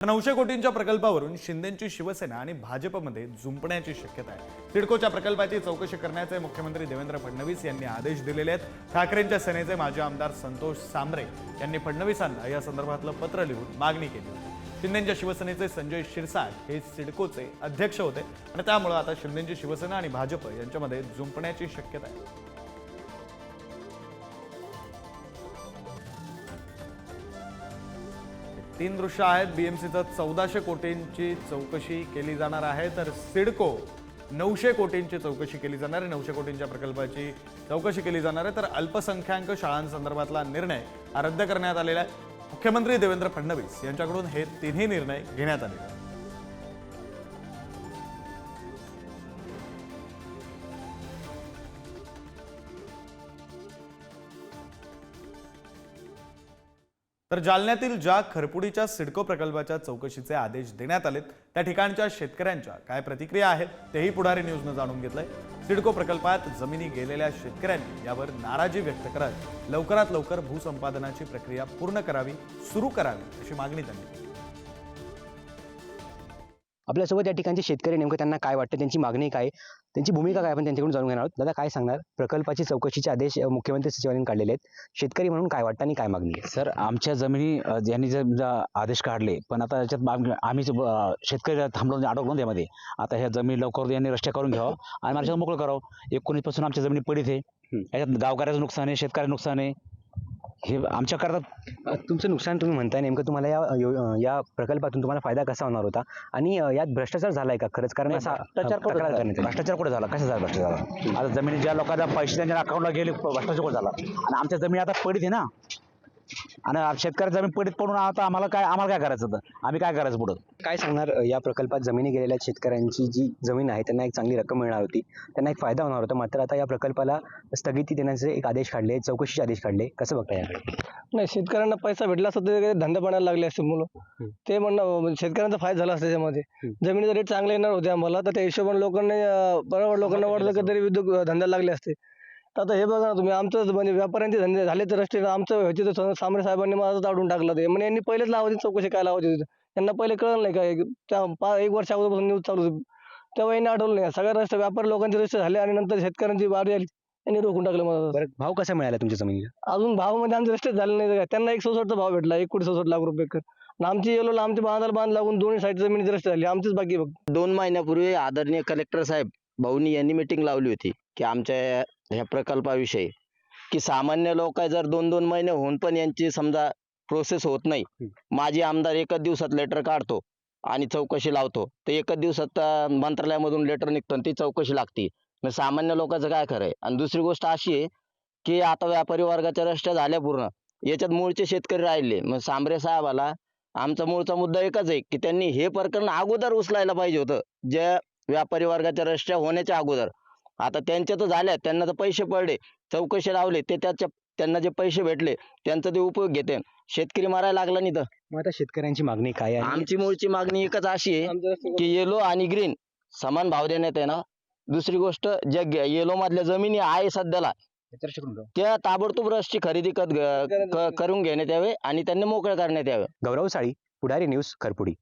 900 कोटींच्या प्रकल्पावरून शिंदेंची शिवसेना आणि भाजपमध्ये जुंपण्याची शक्यता आहे। सिडकोच्या प्रकल्पाची चौकशी करण्याचे मुख्यमंत्री देवेंद्र फडणवीस यांनी आदेश दिलेले आहेत। ठाकरेंच्या सेनेचे माजी आमदार संतोष सांबरे यांनी फडणवीसांना या संदर्भातलं पत्र लिहून मागणी केली होती। शिंदेंच्या शिवसेनेचे संजय शिरसाट हे सिडकोचे अध्यक्ष होते आणि त्यामुळे आता शिंदेंची शिवसेना आणि भाजप यांच्यामध्ये जुंपण्याची शक्यता आहे। 3 दृश्य आहेत। बीएमसीचा 1400 कोटींची चौकशी केली जाणार आहे, तर सिडको 900 कोटींची चौकशी केली जाणार आहे। 900 कोटींच्या प्रकल्पाची चौकशी केली जाणार आहे, तर अल्पसंख्याक शाळांसंदर्भातला निर्णय रद्द करण्यात आलेला आहे। मुख्यमंत्री देवेंद्र फडणवीस यांच्याकडून हे तिन्ही निर्णय घेण्यात आले आहेत। तर जालन्यातील ज्या खरपुडीच्या सिडको प्रकल्पाच्या चौकशीचे आदेश देण्यात आलेत त्या ठिकाणच्या शेतकऱ्यांच्या काय प्रतिक्रिया आहेत तेही पुढारी न्यूजनं जाणून घेतलंय। सिडको प्रकल्पात जमिनी गेलेल्या शेतकऱ्यांनी यावर नाराजी व्यक्त करत लवकरात लवकर भूसंपादनाची प्रक्रिया पूर्ण करावी, सुरू करावी अशी मागणी त्यांनी केली। आपल्यासोबत या ठिकाणचे शेतकरी नेमकं त्यांना काय वाटतं, त्यांची मागणी काय, त्यांची भूमिका काय आपण त्यांच्याकडून जाणून घेणार आहोत। दादा काय सांगणार, प्रकल्पाची चौकशीचे आदेश मुख्यमंत्री सचिवांनी काढलेले आहेत, शेतकरी म्हणून काय वाटतं आणि काय मागणी आहे? सर, आमच्या जमिनी यांनी जर आदेश काढले, पण आता याच्यात आम्ही शेतकरी थांबलो अडकलो त्यामध्ये। आता ह्या जमिनी लवकर यांनी रस्ते करून घ्यावं आणि माझ्या मोकळं करावं। 19 पासून आमच्या जमिनी पडीत आहे, याच्यात गावकऱ्याचं नुकसान आहे, शेतकऱ्याचं नुकसान आहे, हे आमच्या करतात। तुमचं नुकसान तुम्ही म्हणताय, नेमकं तुम्हाला या प्रकल्पातून तुम्हाला फायदा कसा होणार होता आणि यात भ्रष्टाचार झालाय का खरंच? कारण असा भ्रष्टाचार कुठे झाला, कसा झाला भ्रष्टाचार? आता जमिनी ज्या लोकांना पैसे त्यांच्या अकाउंटला गेले, भ्रष्टाचार कुठे झाला? आणि आमच्या जमिनी आता पडीत आहे ना, आणि शेतकरी जमीन पडीत पडून आता आम्हाला काय करायचं होतं, आम्ही काय करायचं पुढं? काय सांगणार, या प्रकल्पात जमिनी गेलेल्या शेतकऱ्यांची जी जमीन आहे त्यांना एक चांगली रक्कम मिळणार होती, त्यांना एक फायदा होणार होता, मात्र आता या प्रकल्पाला स्थगिती देण्याचे एक आदेश काढले, चौकशीचे आदेश काढले, कसं बघता याकडे? नाही, शेतकऱ्यांना पैसा भेटला असता तर धंदा पाण्याला लागले असते मुलं, ते म्हणणं शेतकऱ्यांचा फायदा झाला असता। त्याच्यामध्ये जमिनीचा रेट चांगले येणार होते आम्हाला, तर त्या हिशोबाने लोकांनी बरोबर लोकांना वाटलं की तरी उद्योग धंद्याला लागले असते। आता हे बघा ना तुम्ही, आमचं म्हणजे व्यापाऱ्यांचे धंदे झाले तर रस्ते, आमचं व्हायचे तर सांबरे साहेबांनी माझं ताडून टाकलं ते, म्हणजे यांनी पहिलेच लावायची चौकशी काय लावायची, यांना पहिले कळलं नाही काय, त्या 1 वर्ष अगोदरपासून न्यूज चालू होती तेव्हा यांनी आठवलं नाही। सगळ्या रस्ते व्यापारी लोकांचे रस्ते झाले आणि नंतर शेतकऱ्यांची बारी आली, यांनी रोखून टाकलं मला। बरं, भाव कसा मिळाला तुमच्या जमिनीला? अजून भाव मध्ये आमचे रस्ते झाले नाही, त्यांना 167चा भाव भेटला, 1,67,00,000 रुपये कर, आणि आमची येलो आमच्या बांधाला बांध लागून दोन्ही साईड जमिनीचे रस्ते झाले, आमचेच बाकी बघ। 2 महिन्यापूर्वी आदरणीय कलेक्टर साहेब भाऊनी यांनी मीटिंग लावली होती की आमच्या ह्या प्रकल्पाविषयी, की सामान्य लोक जर 2-2 महिने होऊन पण यांची समजा प्रोसेस होत नाही, माजी आमदार 1 दिवसात लेटर काढतो आणि चौकशी लावतो, तर 1 दिवसात मंत्रालयामधून लेटर निघतो आणि ती चौकशी लागते, मग सामान्य लोकांचं काय खरं आहे? आणि दुसरी गोष्ट अशी आहे की आता व्यापारी वर्गाच्या रस्त्या झाल्या पूर्ण, याच्यात मूळचे शेतकरी राहिले। मग सांबरे साहेबाला आमचा मूळचा मुद्दा एकच आहे की त्यांनी हे प्रकरण अगोदर उचलायला पाहिजे होतं, ज्या व्यापारी वर्गाच्या रस्त्या होण्याच्या अगोदर। आता त्यांच्या तर झाल्या, त्यांना तर पैसे पडले, चौकशी लावले, ते त्यांना जे पैसे भेटले त्यांचा ते उपयोग घेते, शेतकरी मारायला लागला नाही। तर मग आता शेतकऱ्यांची मागणी काय आहे? आमची मूळची मागणी एकच अशी आहे की येलो आणि ग्रीन समान भाव देण्यात आहे ना। दुसरी गोष्ट, ज्या येलो मधल्या जमिनी आहे सध्याला, त्या ताबडतोब रस्त्याची खरेदी करून घेण्यात यावे आणि त्यांनी मोकळं करण्यात यावे। गौरव साळी, पुढारी न्यूज, खरपुडी।